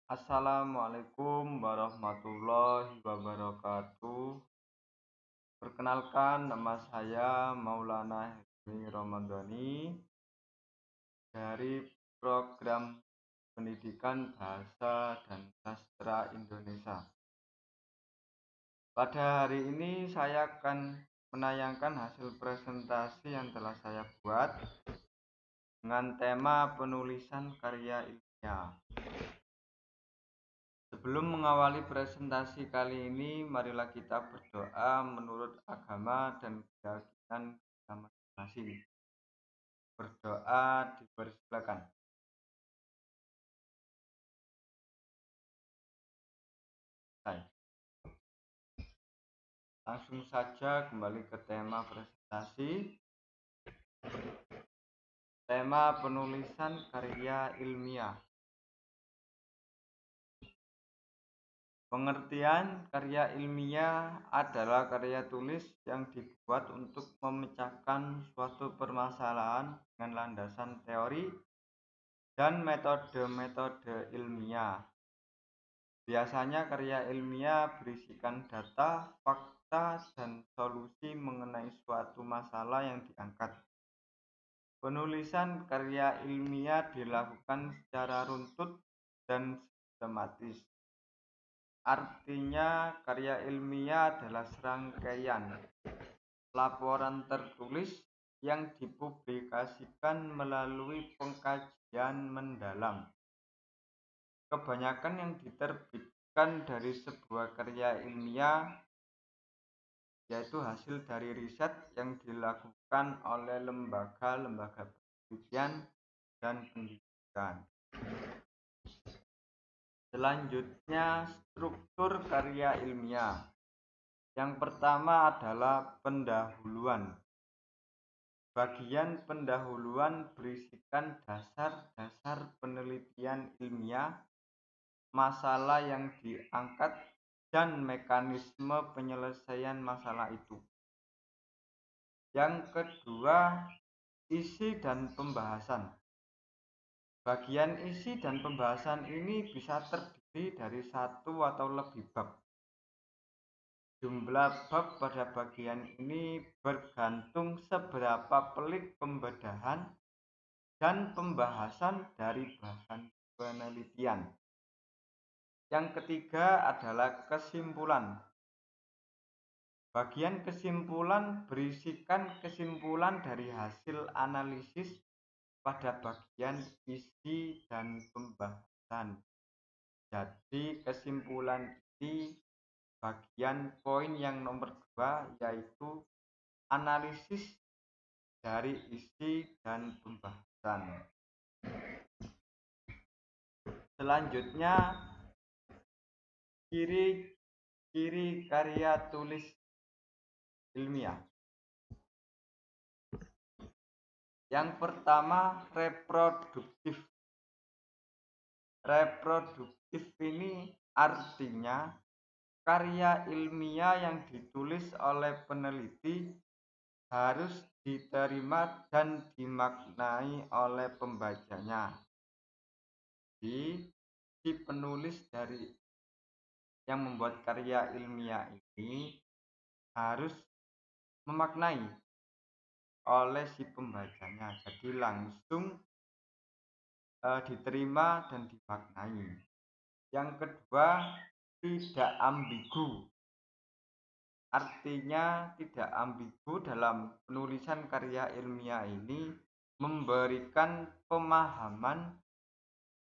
Assalamualaikum warahmatullahi wabarakatuh. Perkenalkan, nama saya Maulana Hilmi Ramadhani dari Program Pendidikan Bahasa dan Sastra Indonesia. Pada hari ini saya akan menayangkan hasil presentasi yang telah saya buat dengan tema penulisan karya ilmiah. Sebelum mengawali presentasi kali ini, marilah kita berdoa menurut agama dan keyakinan kita masing-masing. Berdoa dipersilakan. Langsung saja kembali ke tema presentasi. Tema penulisan karya ilmiah. Pengertian karya ilmiah adalah karya tulis yang dibuat untuk memecahkan suatu permasalahan dengan landasan teori dan metode-metode ilmiah. Biasanya karya ilmiah berisikan data, fakta, dan solusi mengenai suatu masalah yang diangkat. Penulisan karya ilmiah dilakukan secara runtut dan sistematis. Artinya, karya ilmiah adalah serangkaian laporan tertulis yang dipublikasikan melalui pengkajian mendalam. Kebanyakan yang diterbitkan dari sebuah karya ilmiah yaitu hasil dari riset yang dilakukan oleh lembaga-lembaga penelitian dan pendidikan. Selanjutnya, struktur karya ilmiah. Yang pertama adalah pendahuluan. Bagian pendahuluan berisikan dasar-dasar penelitian ilmiah, masalah yang diangkat, dan mekanisme penyelesaian masalah itu. Yang kedua, isi dan pembahasan. Bagian isi dan pembahasan ini bisa terdiri dari satu atau lebih bab. Jumlah bab pada bagian ini bergantung seberapa pelik pembedahan dan pembahasan dari bahan penelitian. Yang ketiga adalah kesimpulan. Bagian kesimpulan berisikan kesimpulan dari hasil analisis pada bagian isi dan pembahasan. Jadi kesimpulan ini bagian poin yang nomor 2, yaitu analisis dari isi dan pembahasan. Selanjutnya, ciri-ciri karya tulis ilmiah. Yang pertama, reproduktif. Reproduktif ini artinya karya ilmiah yang ditulis oleh peneliti harus diterima dan dimaknai oleh pembacanya. Si penulis dari yang membuat karya ilmiah ini harus memaknai oleh si pembacanya, jadi langsung diterima dan dimaknai. Yang kedua, tidak ambigu. Artinya tidak ambigu dalam penulisan karya ilmiah ini memberikan pemahaman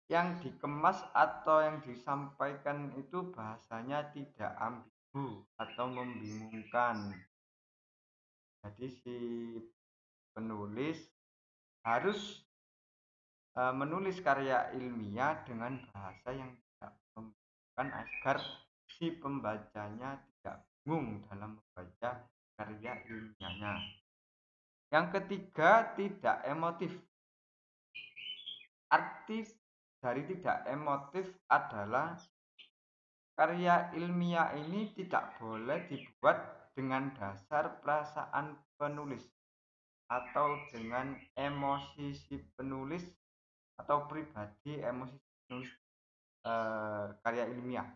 yang dikemas atau yang disampaikan itu bahasanya tidak ambigu atau membingungkan. Jadi si penulis harus menulis karya ilmiah dengan bahasa yang tidak membingungkan agar si pembacanya tidak bingung dalam membaca karya ilmiahnya. Yang ketiga, tidak emotif. Arti dari tidak emotif adalah karya ilmiah ini tidak boleh dibuat dengan dasar perasaan penulis atau dengan emosi si penulis atau pribadi emosi penulis. karya ilmiah.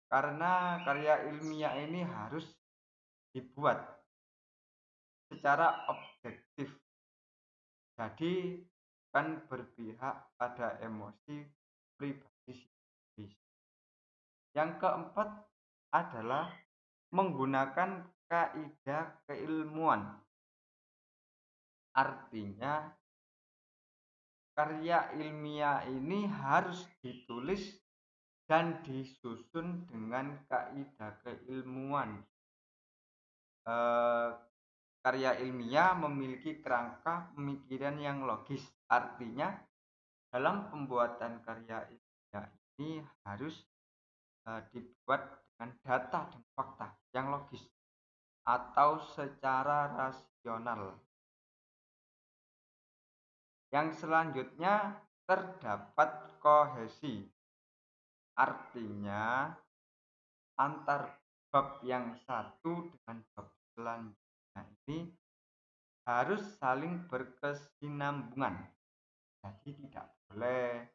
Karena karya ilmiah ini harus dibuat secara objektif. Jadi kan berpihak pada emosi pribadi sendiri. Yang keempat adalah menggunakan kaidah keilmuan. Artinya karya ilmiah ini harus ditulis dan disusun dengan kaidah keilmuan. Karya ilmiah memiliki kerangka pemikiran yang logis. Artinya dalam pembuatan karya ilmiah ini harus dibuat dengan data dan fakta yang logis atau secara rasional. Yang selanjutnya terdapat kohesi. Artinya antar bab yang satu dengan bab selanjutnya ini harus saling berkesinambungan. Jadi tidak boleh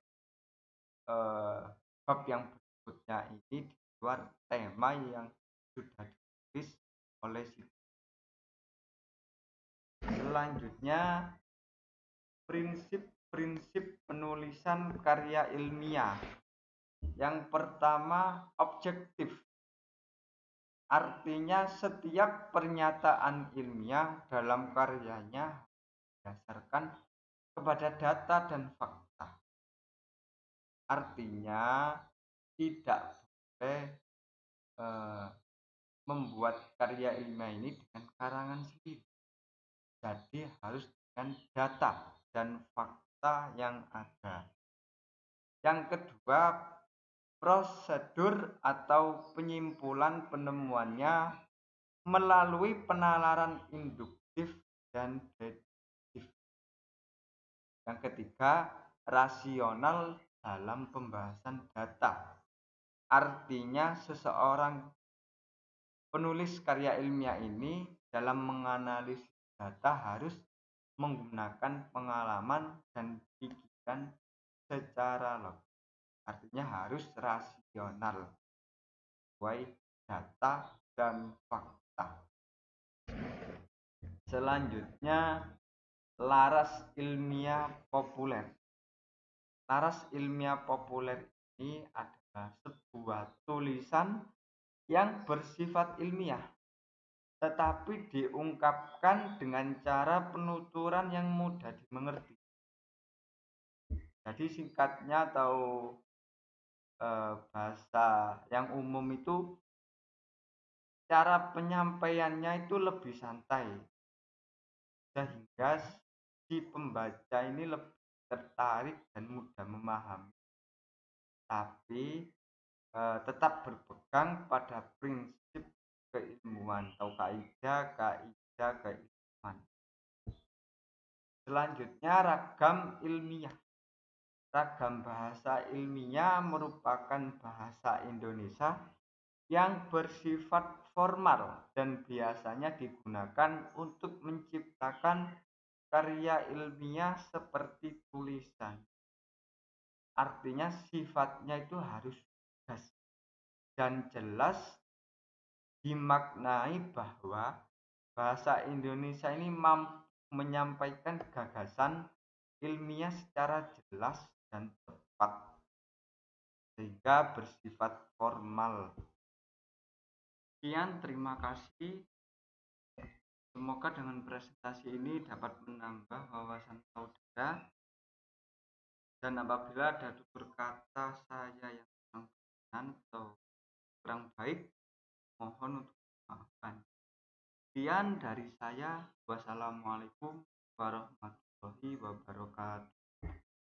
bab yang berikutnya ini di luar tema yang sudah ditulis oleh si. Selanjutnya prinsip-prinsip penulisan karya ilmiah. Yang pertama, objektif. Artinya setiap pernyataan ilmiah dalam karyanya berdasarkan kepada data dan fakta. Artinya tidak boleh membuat karya ilmiah ini dengan karangan sendiri. Jadi harus dengan data dan fakta yang ada. Yang kedua, prosedur atau penyimpulan penemuannya melalui penalaran induktif dan deduktif. Yang ketiga, rasional dalam pembahasan data. Artinya seseorang penulis karya ilmiah ini dalam menganalisis data harus menggunakan pengalaman dan pikiran secara logis. Artinya harus rasional sesuai data dan fakta. Selanjutnya, laras ilmiah populer. Laras ilmiah populer ini adalah sebuah tulisan yang bersifat ilmiah, tetapi diungkapkan dengan cara penuturan yang mudah dimengerti. Jadi singkatnya atau bahasa yang umum itu cara penyampaiannya itu lebih santai, sehingga si pembaca ini lebih tertarik dan mudah memahami, tapi tetap berpegang pada prinsip keilmuan atau kaidah keilmuan. Selanjutnya, ragam ilmiah. Ragam bahasa ilmiah merupakan bahasa Indonesia yang bersifat formal dan biasanya digunakan untuk menciptakan karya ilmiah seperti tulisan. Artinya sifatnya itu harus tegas dan jelas, dimaknai bahwa bahasa Indonesia ini mampu menyampaikan gagasan ilmiah secara jelas dan tepat, sehingga bersifat formal. Sekian, terima kasih. Semoga dengan presentasi ini dapat menambah wawasan saudara, dan apabila ada tutur kata saya yang kurang berkenan atau kurang baik, mohon untuk dimaafkan. Sekian dari saya. Wassalamualaikum warahmatullahi wabarakatuh.